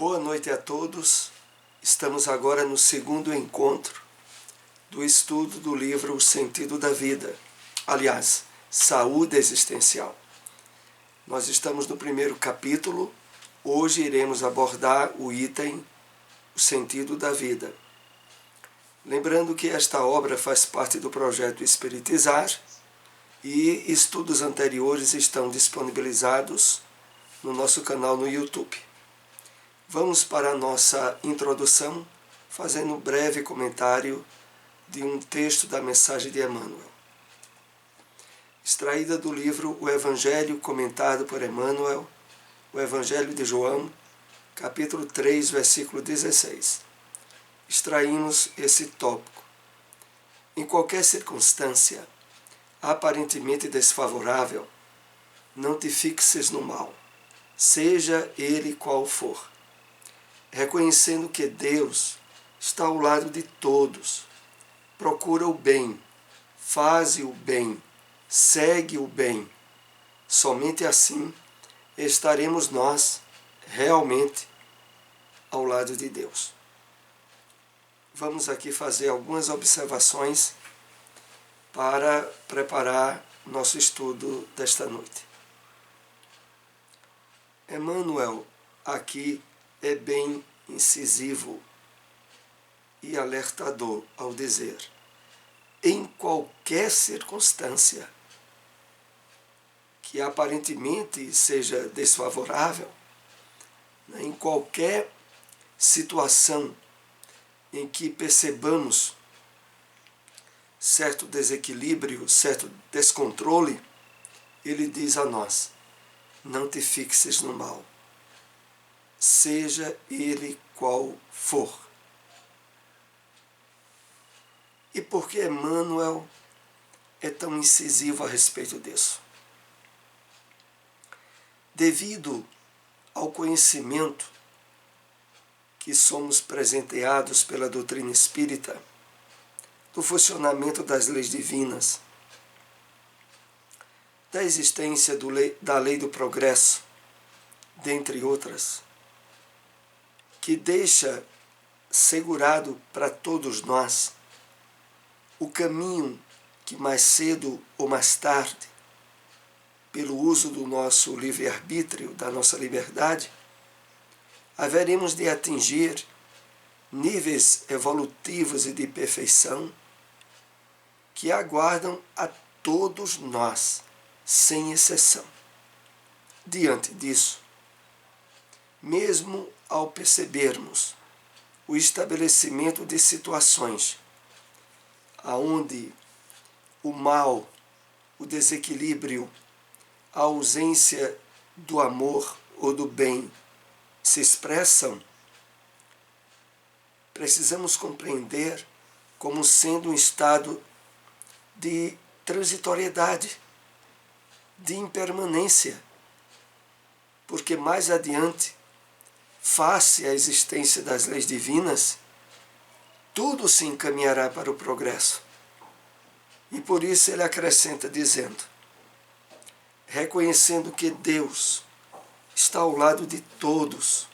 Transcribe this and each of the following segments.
Boa noite a todos. Estamos agora no segundo encontro do estudo do livro O Sentido da Vida. Aliás, Saúde Existencial. Nós estamos no primeiro capítulo. Hoje iremos abordar o item O Sentido da Vida. Lembrando que esta obra faz parte do projeto Espiritizar e estudos anteriores estão disponibilizados no nosso canal no YouTube. Vamos para a nossa introdução, fazendo um breve comentário de um texto da mensagem de Emmanuel. Extraída do livro O Evangelho comentado por Emmanuel, o Evangelho de João, capítulo 3, versículo 16. Extraímos esse tópico. Em qualquer circunstância, aparentemente desfavorável, não te fixes no mal, seja ele qual for, reconhecendo que Deus está ao lado de todos, procura o bem, faze o bem, segue o bem. Somente assim estaremos nós realmente ao lado de Deus. Vamos aqui fazer algumas observações para preparar nosso estudo desta noite. Emmanuel aqui é bem incisivo e alertador ao dizer: em qualquer circunstância que aparentemente seja desfavorável, em qualquer situação em que percebamos certo desequilíbrio, certo descontrole, ele diz a nós: não te fixes no mal, seja ele qual for. E por que Emmanuel é tão incisivo a respeito disso? Devido ao conhecimento que somos presenteados pela doutrina espírita, do funcionamento das leis divinas, da existência da lei do progresso, dentre outras, que deixa segurado para todos nós o caminho que mais cedo ou mais tarde, pelo uso do nosso livre-arbítrio, da nossa liberdade, haveremos de atingir níveis evolutivos e de perfeição que aguardam a todos nós, sem exceção. Diante disso, mesmo ao percebermos o estabelecimento de situações aonde o mal, o desequilíbrio, a ausência do amor ou do bem se expressam, precisamos compreender como sendo um estado de transitoriedade, de impermanência, porque mais adiante, face à existência das leis divinas, tudo se encaminhará para o progresso. E por isso ele acrescenta dizendo: reconhecendo que Deus está ao lado de todos,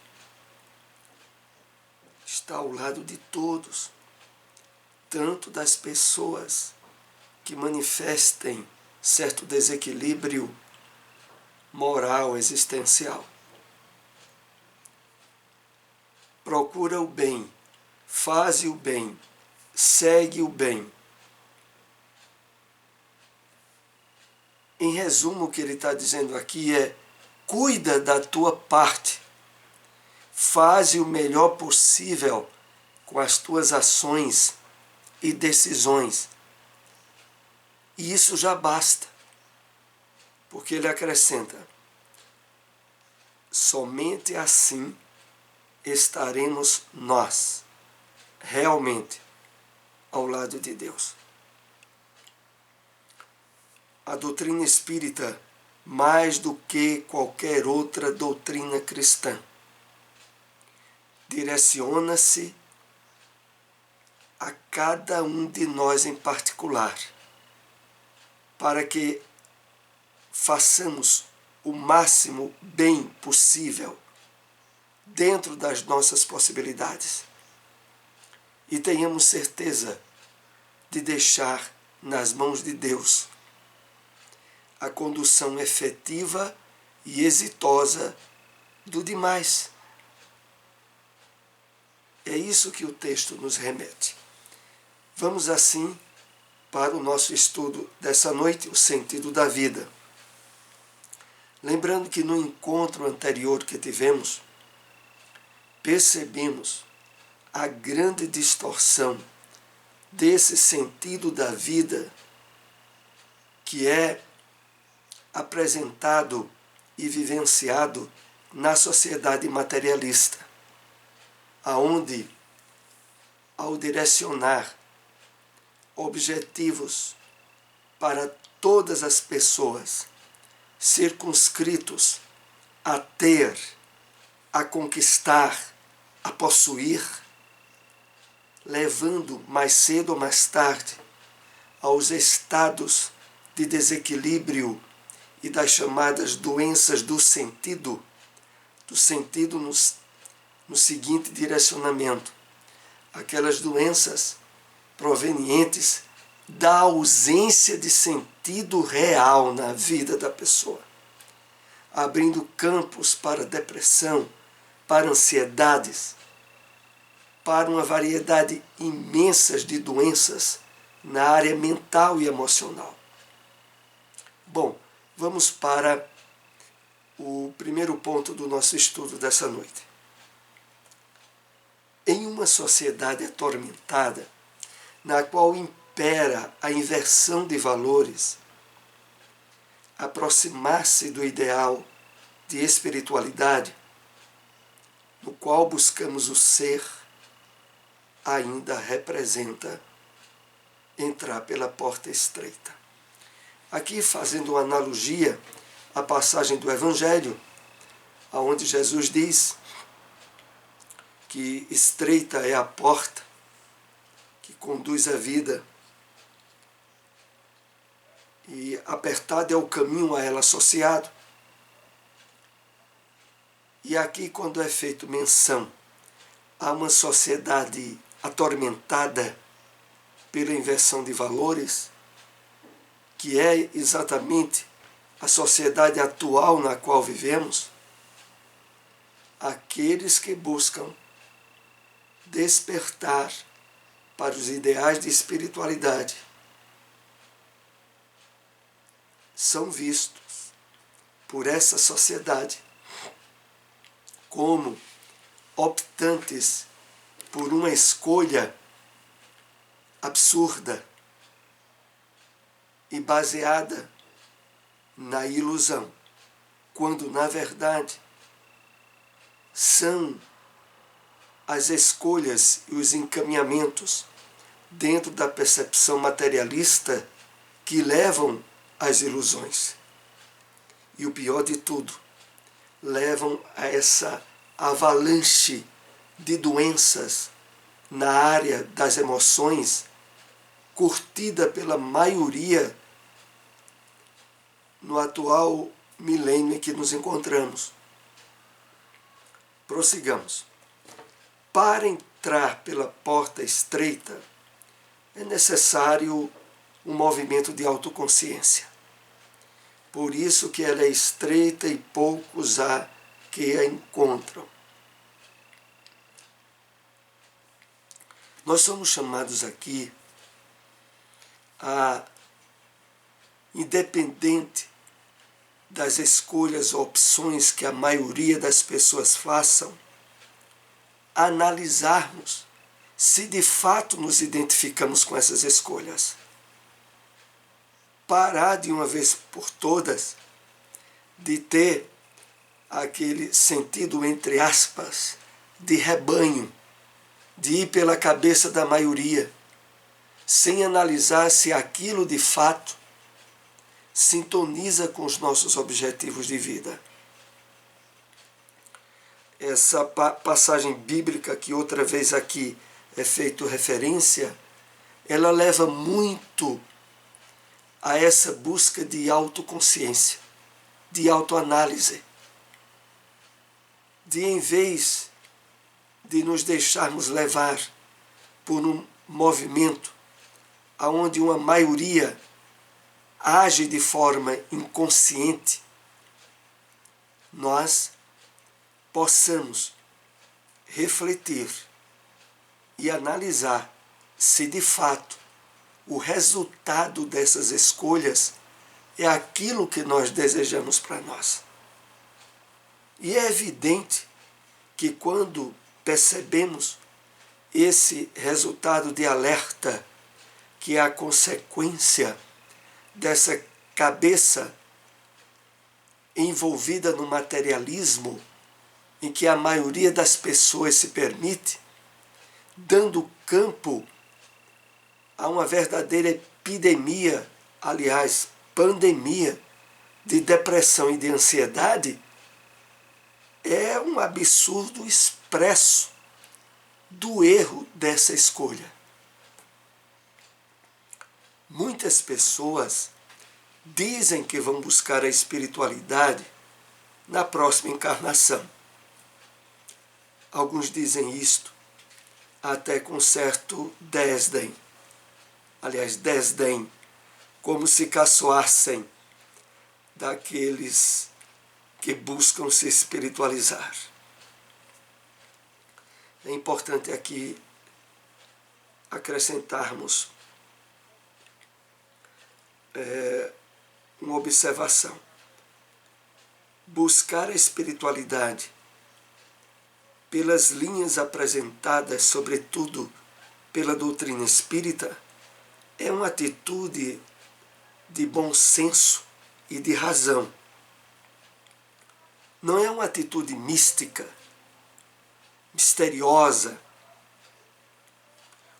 está ao lado de todos, tanto das pessoas que manifestem certo desequilíbrio moral, existencial. Procura o bem, faze o bem, segue o bem. Em resumo, o que ele está dizendo aqui é: cuida da tua parte, faze o melhor possível com as tuas ações e decisões. E isso já basta, porque ele acrescenta: somente assim estaremos nós realmente ao lado de Deus. A doutrina espírita, mais do que qualquer outra doutrina cristã, direciona-se a cada um de nós em particular, para que façamos o máximo bem possível dentro das nossas possibilidades. E tenhamos certeza de deixar nas mãos de Deus a condução efetiva e exitosa do demais. É isso que o texto nos remete. Vamos assim para o nosso estudo dessa noite, o sentido da vida. Lembrando que no encontro anterior que tivemos, percebemos a grande distorção desse sentido da vida que é apresentado e vivenciado na sociedade materialista, aonde, ao direcionar objetivos para todas as pessoas, circunscritos a ter, a conquistar, a possuir, levando mais cedo ou mais tarde aos estados de desequilíbrio e das chamadas doenças do sentido no seguinte direcionamento: aquelas doenças provenientes da ausência de sentido real na vida da pessoa, abrindo campos para depressão, para ansiedades, para uma variedade imensa de doenças na área mental e emocional. Bom, vamos para o primeiro ponto do nosso estudo dessa noite. Em uma sociedade atormentada, na qual impera a inversão de valores, aproximar-se do ideal de espiritualidade, no qual buscamos o ser, ainda representa entrar pela porta estreita. Aqui, fazendo uma analogia à passagem do Evangelho, onde Jesus diz que estreita é a porta que conduz à vida e apertado é o caminho a ela associado. E aqui, quando é feito menção a uma sociedade atormentada pela inversão de valores, que é exatamente a sociedade atual na qual vivemos, aqueles que buscam despertar para os ideais de espiritualidade são vistos por essa sociedade como optantes por uma escolha absurda e baseada na ilusão, quando na verdade são as escolhas e os encaminhamentos dentro da percepção materialista que levam às ilusões. E o pior de tudo, levam a essa avalanche de doenças na área das emoções, curtida pela maioria no atual milênio em que nos encontramos. Prossigamos. Para entrar pela porta estreita, é necessário um movimento de autoconsciência. Por isso que ela é estreita e poucos há que a encontram. Nós somos chamados aqui a, independente das escolhas ou opções que a maioria das pessoas façam, analisarmos se de fato nos identificamos com essas escolhas. Parar de uma vez por todas de ter aquele sentido, entre aspas, de rebanho, de ir pela cabeça da maioria, sem analisar se aquilo de fato sintoniza com os nossos objetivos de vida. Essa passagem bíblica que outra vez aqui é feito referência, ela leva muito a essa busca de autoconsciência, de autoanálise. de, em vez de nos deixarmos levar por um movimento onde uma maioria age de forma inconsciente, nós possamos refletir e analisar se de fato o resultado dessas escolhas é aquilo que nós desejamos para nós. E é evidente que quando percebemos esse resultado de alerta, que é a consequência dessa cabeça envolvida no materialismo, em que a maioria das pessoas se permite, dando campo a uma verdadeira epidemia, aliás, pandemia de depressão e de ansiedade, é um absurdo expresso do erro dessa escolha. Muitas pessoas dizem que vão buscar a espiritualidade na próxima encarnação. Alguns dizem isto até com certo desdém. Aliás, desdém, como se caçoassem daqueles que buscam se espiritualizar. É importante aqui acrescentarmos uma observação. Buscar a espiritualidade pelas linhas apresentadas, sobretudo pela doutrina espírita, é uma atitude de bom senso e de razão. Não é uma atitude mística, misteriosa,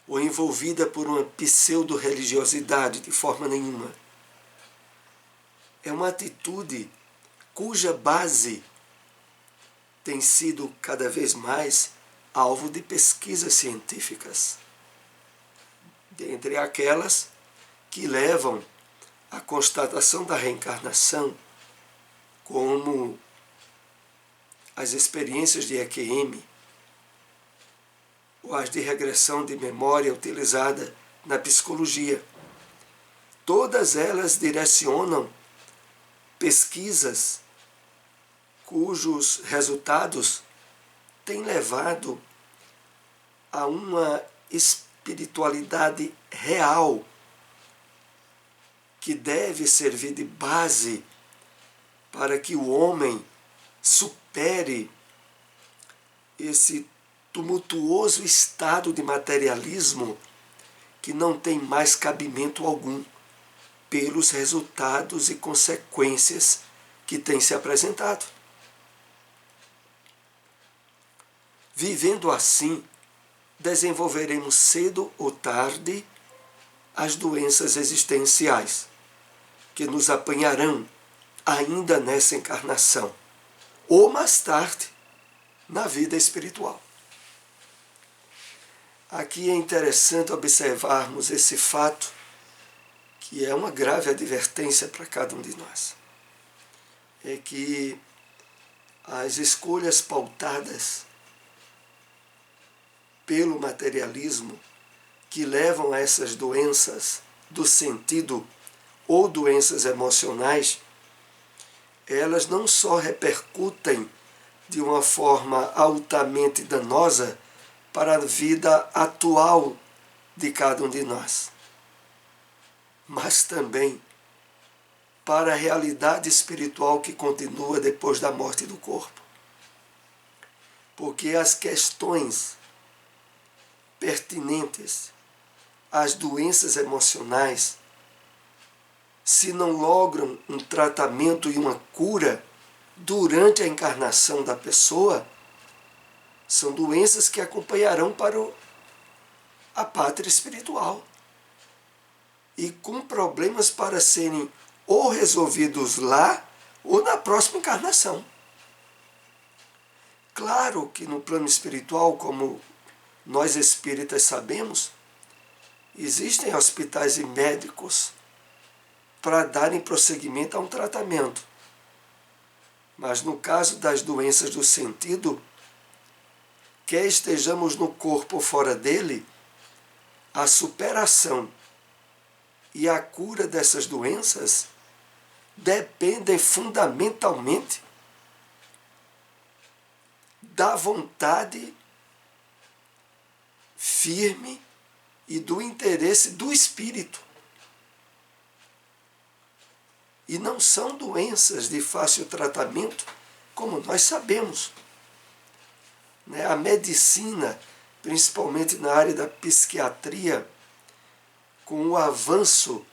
ou envolvida por uma pseudo-religiosidade de forma nenhuma. É uma atitude cuja base tem sido cada vez mais alvo de pesquisas científicas, dentre aquelas que levam à constatação da reencarnação, como as experiências de EQM, ou as de regressão de memória utilizada na psicologia. Todas elas direcionam pesquisas cujos resultados têm levado a uma espiritualidade real que deve servir de base para que o homem supere esse tumultuoso estado de materialismo que não tem mais cabimento algum pelos resultados e consequências que tem se apresentado. Vivendo assim, desenvolveremos cedo ou tarde as doenças existenciais, que nos apanharão ainda nessa encarnação, ou mais tarde, na vida espiritual. Aqui é interessante observarmos esse fato, que é uma grave advertência para cada um de nós. É que as escolhas pautadas pelo materialismo, que levam a essas doenças do sentido ou doenças emocionais, elas não só repercutem de uma forma altamente danosa para a vida atual de cada um de nós, mas também para a realidade espiritual que continua depois da morte do corpo. Porque as questões pertinentes às doenças emocionais, se não logram um tratamento e uma cura durante a encarnação da pessoa, são doenças que acompanharão para a pátria espiritual. E com problemas para serem ou resolvidos lá ou na próxima encarnação. Claro que no plano espiritual, como nós espíritas sabemos, existem hospitais e médicos para darem prosseguimento a um tratamento. Mas no caso das doenças do sentido, quer estejamos no corpo ou fora dele, a superação e a cura dessas doenças dependem fundamentalmente da vontade firme e do interesse do espírito. E não são doenças de fácil tratamento, como nós sabemos. A medicina, principalmente na área da psiquiatria, com o avanço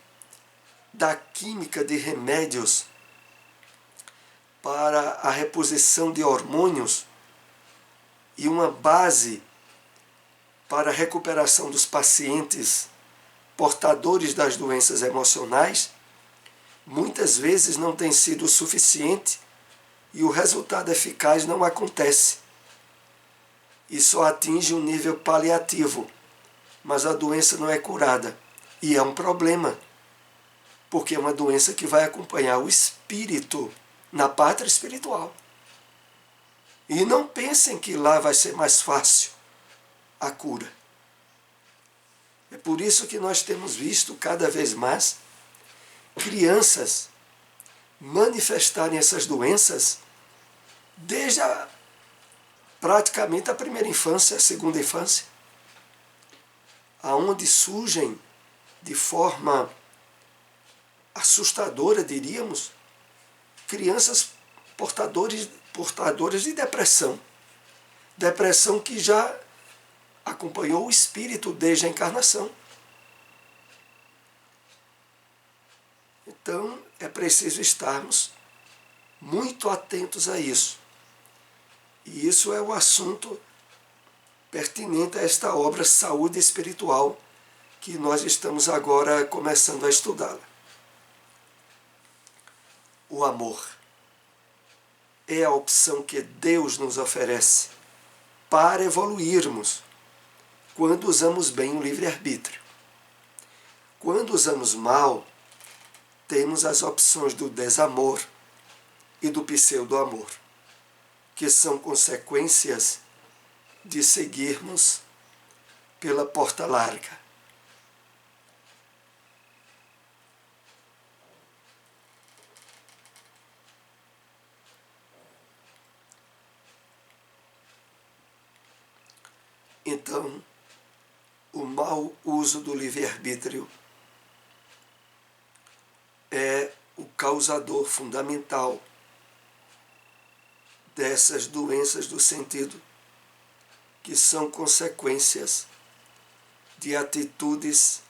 da química de remédios para a reposição de hormônios e uma base para a recuperação dos pacientes portadores das doenças emocionais, muitas vezes não tem sido o suficiente e o resultado eficaz não acontece. E só atinge um nível paliativo, mas a doença não é curada. E é um problema, porque é uma doença que vai acompanhar o espírito na pátria espiritual. E não pensem que lá vai ser mais fácil a cura. É por isso que nós temos visto cada vez mais crianças manifestarem essas doenças desde praticamente a primeira infância, a segunda infância, aonde surgem de forma assustadora, diríamos, crianças portadoras de depressão. Depressão que já acompanhou o espírito desde a encarnação. Então, é preciso estarmos muito atentos a isso. E isso é o assunto pertinente a esta obra Saúde Espiritual, que nós estamos agora começando a estudá-la. O amor é a opção que Deus nos oferece para evoluirmos quando usamos bem o livre-arbítrio. Quando usamos mal, temos as opções do desamor e do pseudo-amor, que são consequências de seguirmos pela porta larga. Então, o mau uso do livre-arbítrio é o causador fundamental dessas doenças do sentido, que são consequências de atitudes,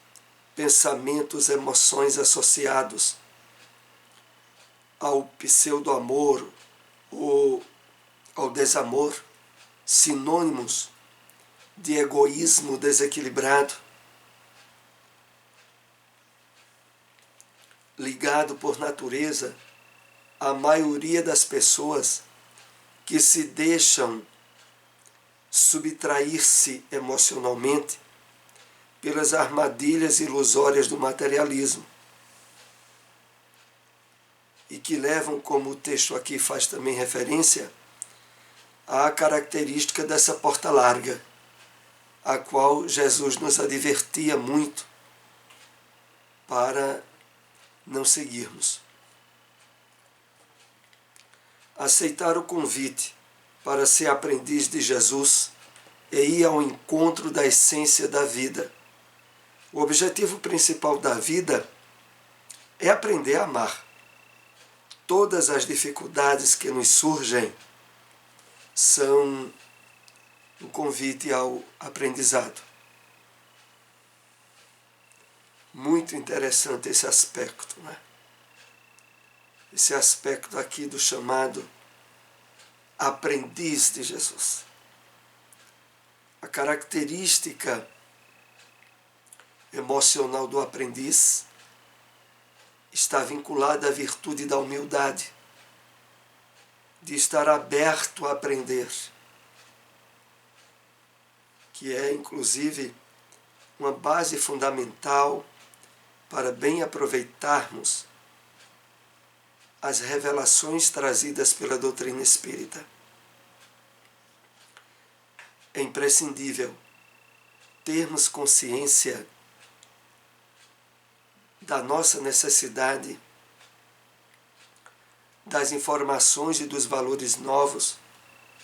pensamentos, emoções associados ao pseudo-amor ou ao desamor, sinônimos de egoísmo desequilibrado, ligado por natureza à maioria das pessoas que se deixam subtrair-se emocionalmente pelas armadilhas ilusórias do materialismo e que levam, como o texto aqui faz também referência, à característica dessa porta larga, a qual Jesus nos advertia muito para não seguirmos. Aceitar o convite para ser aprendiz de Jesus é ir ao encontro da essência da vida. O objetivo principal da vida é aprender a amar. Todas as dificuldades que nos surgem são um convite ao aprendizado. Muito interessante esse aspecto, né? Esse aspecto aqui do chamado aprendiz de Jesus. A característica emocional do aprendiz está vinculada à virtude da humildade, de estar aberto a aprender, que é, inclusive, uma base fundamental para bem aproveitarmos as revelações trazidas pela doutrina espírita. É imprescindível termos consciência da nossa necessidade das informações e dos valores novos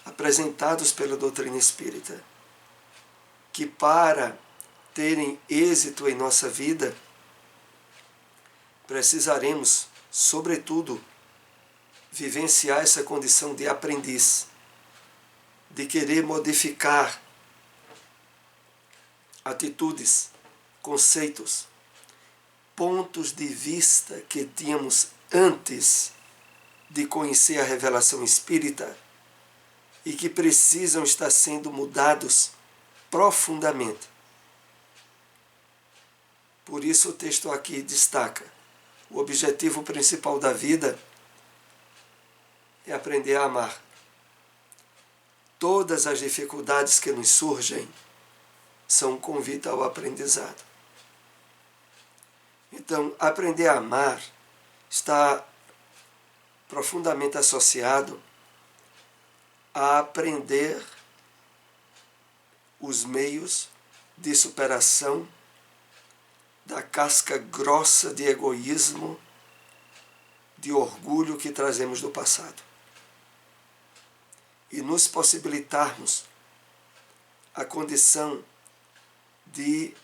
apresentados pela doutrina espírita, que para terem êxito em nossa vida, precisaremos, sobretudo, vivenciar essa condição de aprendiz, de querer modificar atitudes, conceitos, pontos de vista que tínhamos antes de conhecer a revelação espírita e que precisam estar sendo mudados profundamente. Por isso o texto aqui destaca: o objetivo principal da vida é aprender a amar. Todas as dificuldades que nos surgem são um convite ao aprendizado. Então, aprender a amar está profundamente associado a aprender os meios de superação da casca grossa de egoísmo, de orgulho que trazemos do passado. E nos possibilitarmos a condição de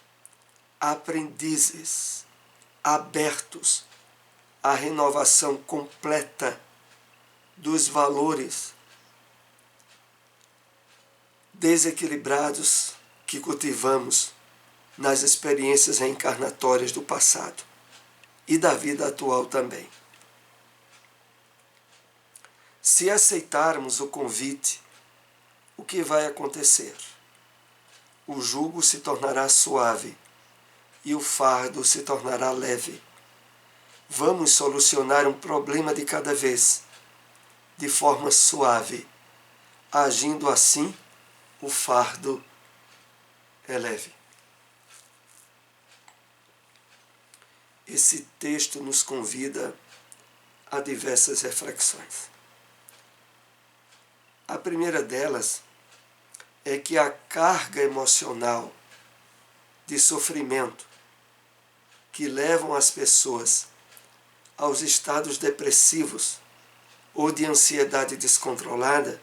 aprendizes abertos à renovação completa dos valores desequilibrados que cultivamos nas experiências reencarnatórias do passado e da vida atual também. Se aceitarmos o convite, o que vai acontecer? O jugo se tornará suave e o fardo se tornará leve. Vamos solucionar um problema de cada vez, de forma suave. Agindo assim, o fardo é leve. Esse texto nos convida a diversas reflexões. A primeira delas é que a carga emocional de sofrimento que levam as pessoas aos estados depressivos ou de ansiedade descontrolada,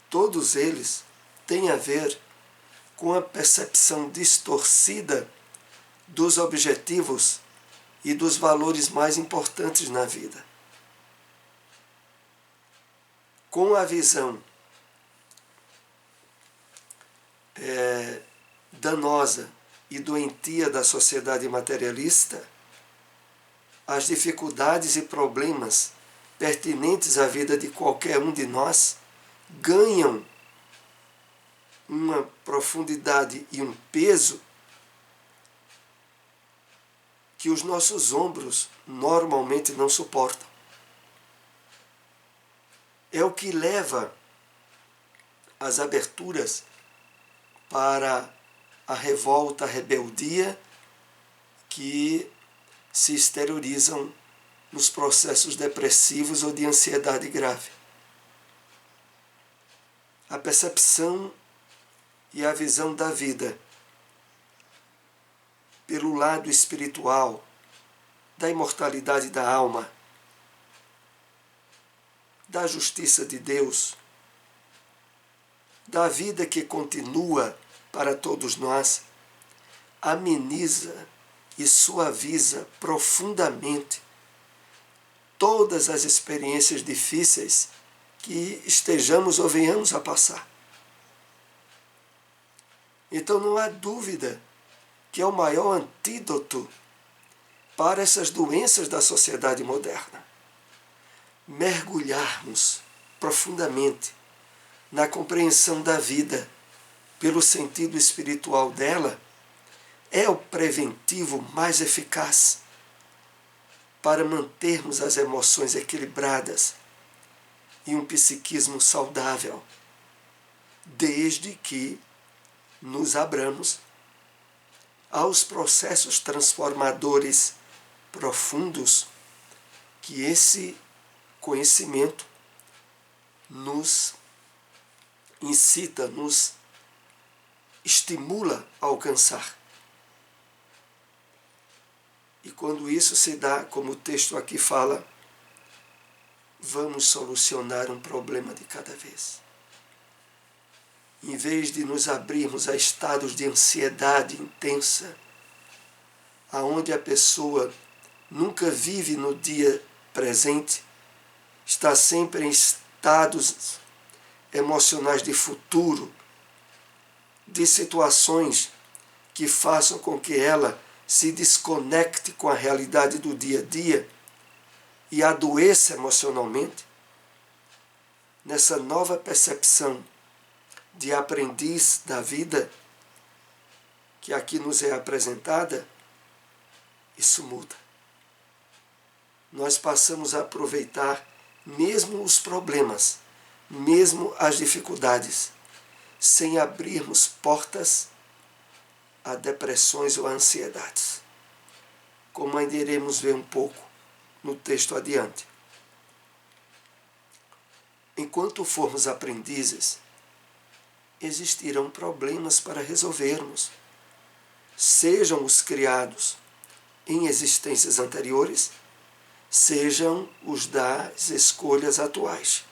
todos eles têm a ver com a percepção distorcida dos objetivos e dos valores mais importantes na vida. Com a visão danosa e doentia da sociedade materialista, as dificuldades e problemas pertinentes à vida de qualquer um de nós ganham uma profundidade e um peso que os nossos ombros normalmente não suportam. É o que leva as aberturas para a revolta, a rebeldia que se exteriorizam nos processos depressivos ou de ansiedade grave. A percepção e a visão da vida pelo lado espiritual, da imortalidade da alma, da justiça de Deus, da vida que continua para todos nós, ameniza e suaviza profundamente todas as experiências difíceis que estejamos ou venhamos a passar. Então não há dúvida que é o maior antídoto para essas doenças da sociedade moderna. Mergulharmos profundamente na compreensão da vida pelo sentido espiritual dela é o preventivo mais eficaz para mantermos as emoções equilibradas e um psiquismo saudável, desde que nos abramos aos processos transformadores profundos que esse conhecimento nos incita, nos estimula a alcançar. E quando isso se dá, como o texto aqui fala, vamos solucionar um problema de cada vez. Em vez de nos abrirmos a estados de ansiedade intensa, aonde a pessoa nunca vive no dia presente, está sempre em estados emocionais de futuro, de situações que façam com que ela se desconecte com a realidade do dia a dia e adoeça emocionalmente. Nessa nova percepção de aprendiz da vida que aqui nos é apresentada, isso muda. Nós passamos a aproveitar mesmo os problemas, mesmo as dificuldades, sem abrirmos portas a depressões ou a ansiedades, como ainda iremos ver um pouco no texto adiante. Enquanto formos aprendizes, existirão problemas para resolvermos, sejam os criados em existências anteriores, sejam os das escolhas atuais.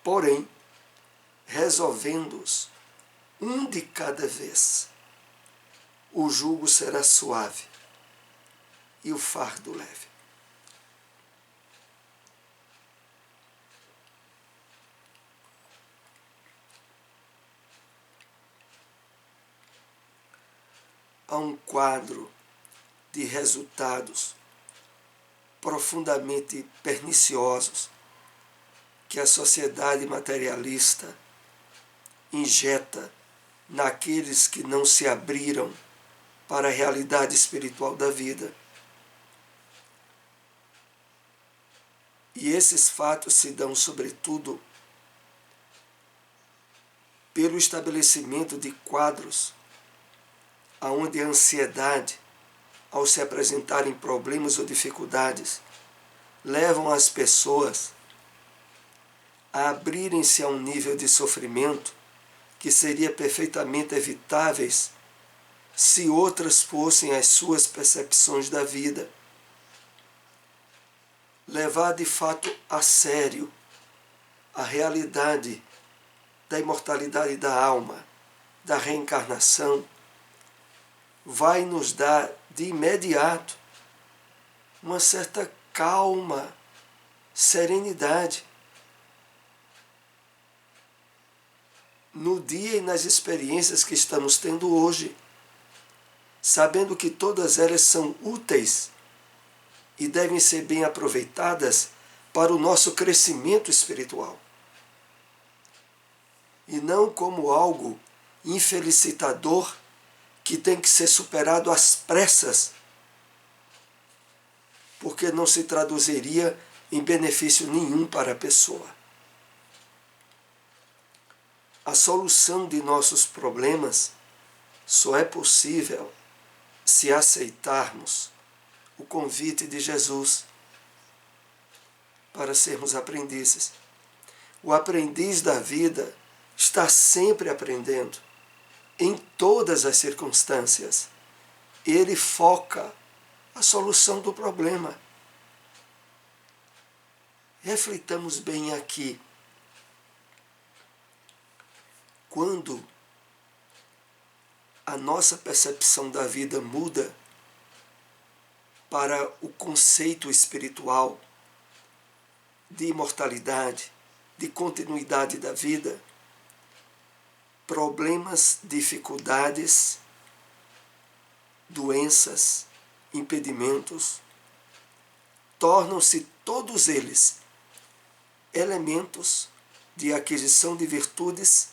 Porém, resolvendo-os um de cada vez, o jugo será suave e o fardo leve. Há um quadro de resultados profundamente perniciosos que a sociedade materialista injeta naqueles que não se abriram para a realidade espiritual da vida. E esses fatos se dão, sobretudo, pelo estabelecimento de quadros onde a ansiedade, ao se apresentarem problemas ou dificuldades, levam as pessoas a abrirem-se a um nível de sofrimento que seria perfeitamente evitáveis se outras fossem as suas percepções da vida. Levar de fato a sério a realidade da imortalidade da alma, da reencarnação, vai nos dar de imediato uma certa calma, serenidade no dia e nas experiências que estamos tendo hoje, sabendo que todas elas são úteis e devem ser bem aproveitadas para o nosso crescimento espiritual. E não como algo infelicitador que tem que ser superado às pressas, porque não se traduziria em benefício nenhum para a pessoa. A solução de nossos problemas só é possível se aceitarmos o convite de Jesus para sermos aprendizes. O aprendiz da vida está sempre aprendendo, em todas as circunstâncias. Ele foca a solução do problema. Reflitamos bem aqui. Quando a nossa percepção da vida muda para o conceito espiritual de imortalidade, de continuidade da vida, problemas, dificuldades, doenças, impedimentos, tornam-se todos eles elementos de aquisição de virtudes,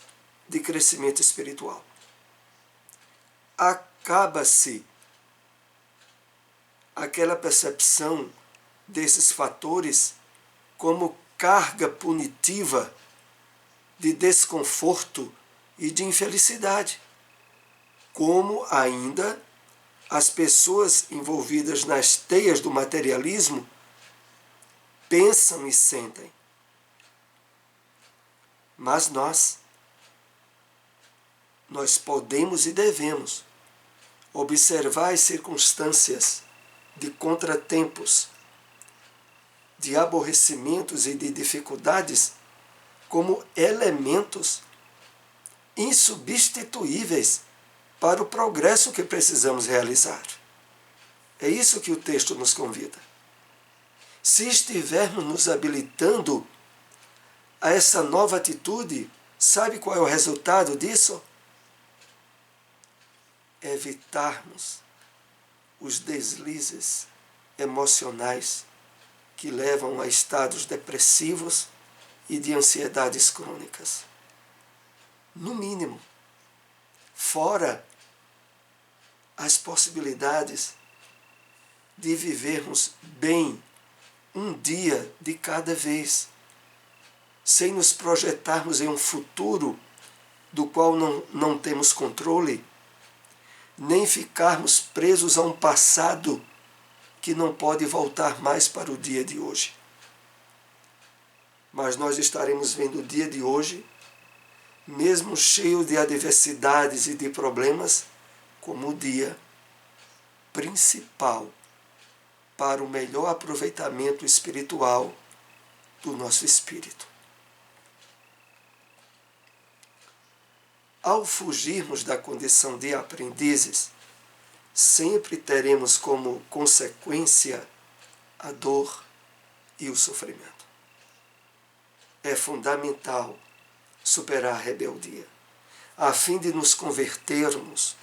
de crescimento espiritual. Acaba-se aquela percepção desses fatores como carga punitiva de desconforto e de infelicidade, como ainda as pessoas envolvidas nas teias do materialismo pensam e sentem. Mas nós podemos e devemos observar as circunstâncias de contratempos, de aborrecimentos e de dificuldades como elementos insubstituíveis para o progresso que precisamos realizar. É isso que o texto nos convida. Se estivermos nos habilitando a essa nova atitude, sabe qual é o resultado disso? Evitarmos os deslizes emocionais que levam a estados depressivos e de ansiedades crônicas. No mínimo, fora as possibilidades de vivermos bem um dia de cada vez, sem nos projetarmos em um futuro do qual não temos controle, nem ficarmos presos a um passado que não pode voltar mais para o dia de hoje. Mas nós estaremos vendo o dia de hoje, mesmo cheio de adversidades e de problemas, como o dia principal para o melhor aproveitamento espiritual do nosso espírito. Ao fugirmos da condição de aprendizes, sempre teremos como consequência a dor e o sofrimento. É fundamental superar a rebeldia, a fim de nos convertermos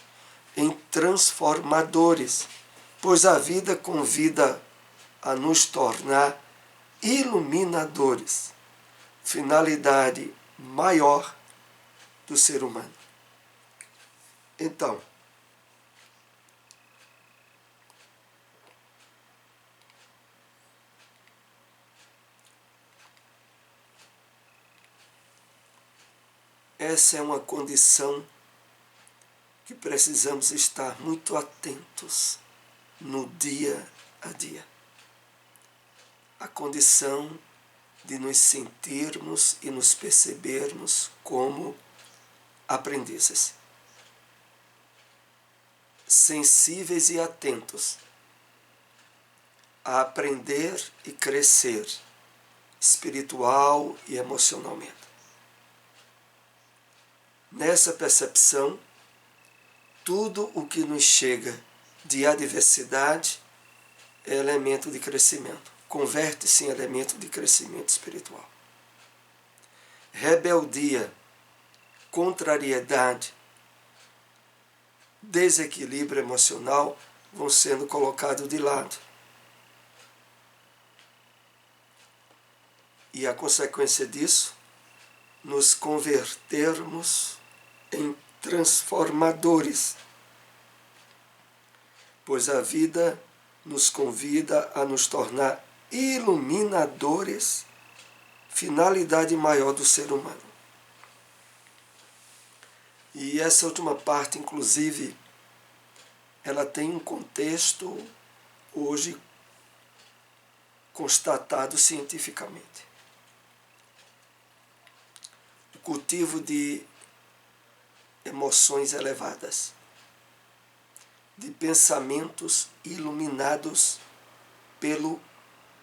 em transformadores, pois a vida convida a nos tornar iluminadores, finalidade maior do ser humano. Então, essa é uma condição que precisamos estar muito atentos no dia a dia. A condição de nos sentirmos e nos percebermos como aprendizes, sensíveis e atentos a aprender e crescer espiritual e emocionalmente. Nessa percepção, tudo o que nos chega de adversidade é elemento de crescimento, converte-se em elemento de crescimento espiritual. Rebeldia, contrariedade, desequilíbrio emocional vão sendo colocados de lado. E a consequência disso, nos convertermos em transformadores, pois a vida nos convida a nos tornar iluminadores, finalidade maior do ser humano. E essa última parte, inclusive, ela tem um contexto hoje constatado cientificamente. O cultivo de emoções elevadas, de pensamentos iluminados pelo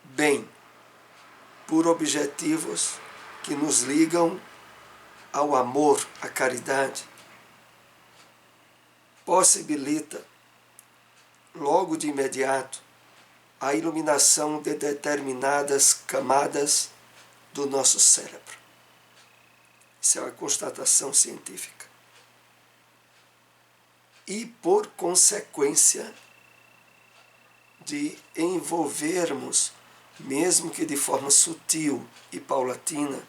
bem, por objetivos que nos ligam ao amor, à caridade, possibilita, logo de imediato, a iluminação de determinadas camadas do nosso cérebro. Isso é uma constatação científica. E, por consequência de envolvermos, mesmo que de forma sutil e paulatina,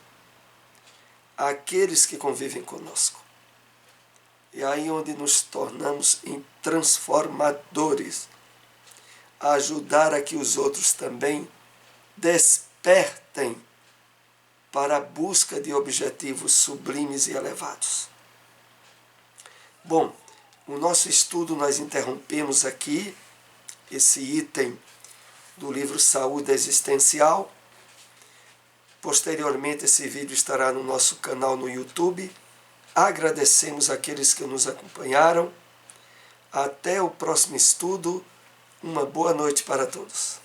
aqueles que convivem conosco. É aí onde nos tornamos em transformadores, a ajudar a que os outros também despertem para a busca de objetivos sublimes e elevados. Bom, no nosso estudo nós interrompemos aqui esse item do livro Saúde Existencial Posteriormente, esse vídeo estará no nosso canal no YouTube. Agradecemos aqueles que nos acompanharam. Até o próximo estudo. Uma boa noite para todos.